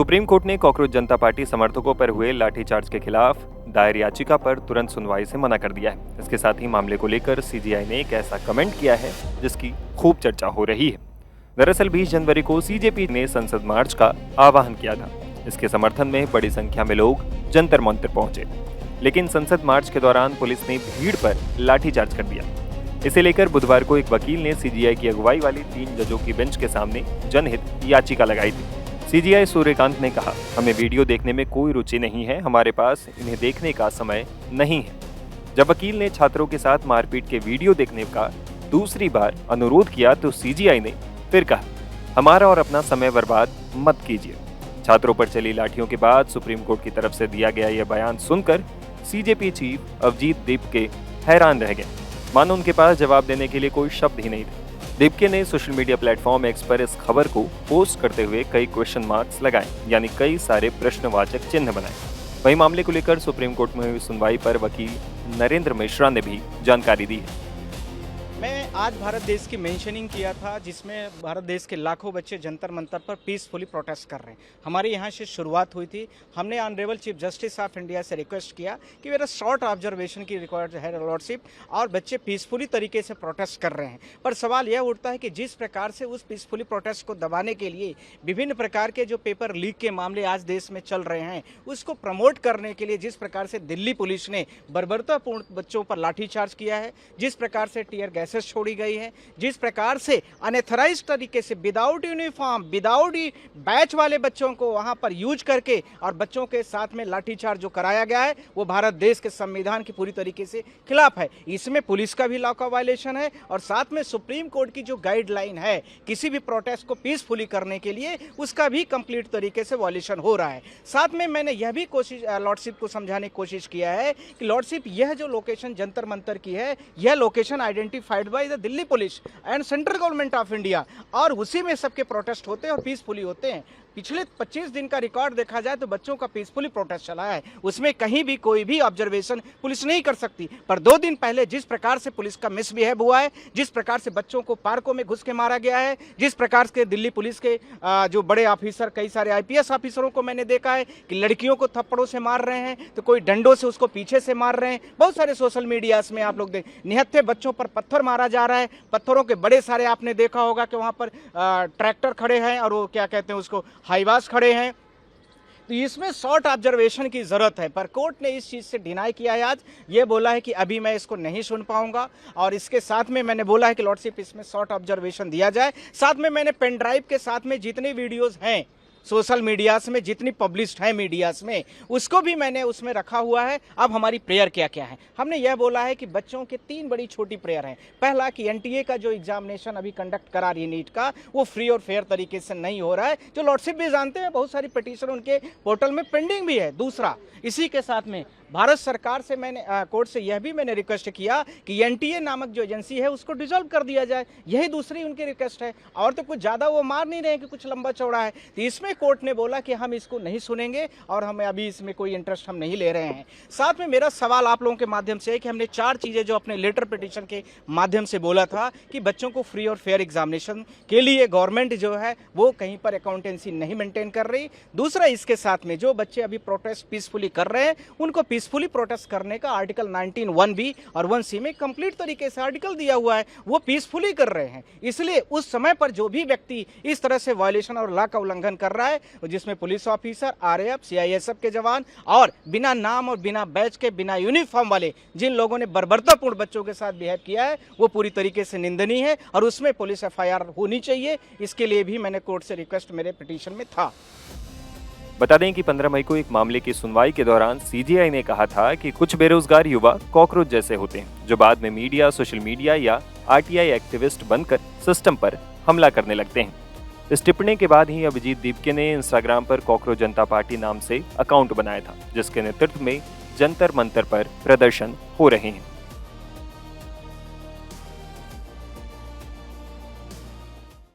Supreme court ने cockroach जनता party समर्थकों पर हुए लाठीचार्ज के खिलाफ दायर याचिका पर तुरंत सुनवाई से मना कर दिया है। इसके साथ ही मामले को लेकर सीजीआई ने एक ऐसा कमेंट किया है जिसकी खूब चर्चा हो रही है। दरअसल 20 जनवरी को सीजेपी ने संसद मार्च का आह्वान किया था। इसके समर्थन में बड़ी संख्या में लोग जंतर मंतर पहुंचे, लेकिन संसद मार्च के दौरान पुलिस ने भीड़ पर लाठीचार्ज कर दिया। इसे लेकर बुधवार को एक वकील ने सीजीआई की अगुवाई वाली 3 जजों की बेंच के सामने जनहित याचिका लगाई थी। सीजीआई सूर्यकांत ने कहा, हमें वीडियो देखने में कोई रुचि नहीं है, हमारे पास इन्हें देखने का समय नहीं है। जब वकील ने छात्रों के साथ मारपीट के वीडियो देखने का दूसरी बार अनुरोध किया तो सीजीआई ने फिर कहा, हमारा और अपना समय बर्बाद मत कीजिए। छात्रों पर चली लाठियों के बाद सुप्रीम कोर्ट की तरफ से दिया गया यह बयान सुनकर सीजेपी चीफ अवजीत दीपके हैरान रह गए, मानो उनके पास जवाब देने के लिए कोई शब्द ही नहीं थे। दीपके ने सोशल मीडिया प्लेटफॉर्म एक्स पर इस खबर को पोस्ट करते हुए कई क्वेश्चन मार्क्स लगाए, यानी कई सारे प्रश्नवाचक चिन्ह बनाए। वहीं मामले को लेकर सुप्रीम कोर्ट में हुई सुनवाई पर वकील नरेंद्र मिश्रा ने भी जानकारी दी है। मैं आज भारत देश की मेंशनिंग किया था, जिसमें भारत देश के लाखों बच्चे जंतर मंतर पर पीसफुली प्रोटेस्ट कर रहे हैं। हमारे यहाँ से शुरुआत हुई थी। हमने honourable chief justice of India से रिक्वेस्ट किया कि मेरा शॉर्ट ऑब्जर्वेशन की रिक्वायर्ड है लॉर्डशिप, और बच्चे पीसफुली तरीके से प्रोटेस्ट कर रहे हैं। पर सवाल यह उठता है कि जिस प्रकार से उस पीसफुली प्रोटेस्ट को दबाने के लिए विभिन्न प्रकार के जो पेपर लीक के मामले आज देश में चल रहे हैं, उसको प्रमोट करने के लिए जिस प्रकार से दिल्ली पुलिस ने बर्बरतापूर्ण बच्चों पर लाठीचार्ज किया है, जिस प्रकार से टीयर गैसेस छोड़ी गई है, जिस प्रकार से अनएथराइज्ड तरीके से विदाउट यूनिफॉर्म, विदाउट बैच वाले बच्चों को वहां पर यूज करके और बच्चों के साथ में लाठीचार्ज जो कराया गया है, वो भारत देश के संविधान की पूरी तरीके से खिलाफ है। इसमें पुलिस का भी लॉ का वायलेशन है और साथ में सुप्रीम कोर्ट की जो गाइडलाइन है किसी भी प्रोटेस्ट को पीसफुली करने के लिए, उसका भी कंप्लीट तरीके से वायलेशन हो रहा है। साथ में मैंने यह भी कोशिश लॉर्डशिप को समझाने की कोशिश किया है कि लॉर्डशिप, यह जो लोकेशन जंतर मंतर की है, यह location identified by the Delhi police and central government of India, और उसी में सबके प्रोटेस्ट होते हैं और पीसफुली होते हैं। पिछले 25 दिन का रिकॉर्ड देखा जाए तो बच्चों का पीसफुली प्रोटेस्ट चला है, उसमें कहीं भी कोई भी ऑब्जर्वेशन पुलिस नहीं कर सकती। पर 2 दिन पहले जिस प्रकार से पुलिस का मिसबिहेव हुआ है, जिस प्रकार से बच्चों को पार्कों में घुस के मारा गया है, जिस प्रकार से दिल्ली पुलिस के जो बड़े ऑफिसर, कई सारे आईपीएस ऑफिसरों को मैंने देखा है कि लड़कियों को थप्पड़ों से मार रहे हैं, तो कोई डंडों से उसको पीछे से मार रहे हैं। बहुत सारे सोशल मीडिया में आप लोग निहत्थे बच्चों पर पत्थर मारा जा रहा है। पत्थरों के बड़े सारे आपने देखा होगा कि वहां पर ट्रैक्टर खड़े हैं और वो क्या कहते हैं उसको, हाईवास खड़े हैं। तो इसमें शॉर्ट ऑब्जर्वेशन की जरूरत है, पर कोर्ट ने इस चीज से डिनाई किया है। आज ये बोला है कि अभी मैं इसको नहीं सुन पाऊंगा, और इसके साथ में मैंने बोला है कि लॉर्डशिप इसमें शॉर्ट ऑब्जर्वेशन दिया जाए। साथ में मैंने पेन ड्राइव के साथ में जितनी वीडियोस हैं सोशल मीडियाज में, जितनी पब्लिश्ड है मीडियाज में, उसको भी मैंने उसमें रखा हुआ है। अब हमारी प्रेयर क्या क्या है, हमने यह बोला है कि बच्चों के 3 बड़ी छोटी प्रेयर हैं। पहला कि एनटीए का जो एग्जामिनेशन अभी कंडक्ट करा रही है नीट का, वो फ्री और फेयर तरीके से नहीं हो रहा है, जो लॉर्डशिप भी जानते हैं। बहुत सारी पिटीशन उनके पोर्टल में पेंडिंग भी है। दूसरा, इसी के साथ में भारत सरकार से मैंने कोर्ट से यह भी मैंने रिक्वेस्ट किया कि एनटीए नामक जो एजेंसी है उसको डिसॉल्व कर दिया जाए। यही दूसरी उनकी रिक्वेस्ट है, और तो कुछ ज़्यादा वो मार नहीं रहे कि कुछ लंबा चौड़ा है। तो इसमें कोर्ट ने बोला कि हम इसको नहीं सुनेंगे और हमें अभी इसमें कोई इंटरेस्ट हम नहीं ले रहे हैं। साथ में मेरा सवाल आप लोगों के माध्यम से है कि हमने 4 चीज़ें जो अपने लेटर पिटीशन के माध्यम से बोला था कि बच्चों को फ्री और फेयर एग्जामिनेशन के लिए गवर्नमेंट जो है वो कहीं पर अकाउंटेंसी नहीं मेंटेन कर रही। दूसरा, इसके साथ में जो बच्चे अभी प्रोटेस्ट पीसफुली कर रहे हैं, उनको पीसफुली प्रोटेस्ट करने का आर्टिकल 19(1)(b) और 1(c) में कंप्लीट तरीके से आर्टिकल दिया हुआ है, वो पीसफुली कर रहे हैं। इसलिए उस समय पर जो भी व्यक्ति इस तरह से वायलेशन और लॉ का उल्लंघन कर रहा है, जिसमें पुलिस ऑफिसर, आरएएफ, सीआईएसएफ के जवान और बिना नाम और बिना बैच के, बिना यूनिफॉर्म वाले जिन लोगों ने बर्बरतापूर्ण बच्चों के साथ बिहेव किया है, वो पूरी तरीके से निंदनीय है और उसमें पुलिस एफआईआर होनी चाहिए। इसके लिए भी मैंने कोर्ट से रिक्वेस्ट मेरे पिटीशन में था। बता दें कि 15 मई को एक मामले की सुनवाई के दौरान सीजीआई ने कहा था कि कुछ बेरोजगार युवा कॉकरोच जैसे होते हैं, जो बाद में मीडिया, सोशल मीडिया या आरटीआई एक्टिविस्ट बनकर सिस्टम पर हमला करने लगते हैं। इस टिप्पणी के बाद ही अभिजीत दीपके ने इंस्टाग्राम पर कॉकरोच जनता पार्टी नाम से अकाउंट बनाया था, जिसके नेतृत्व में जंतर मंतर पर प्रदर्शन हो रहे हैं।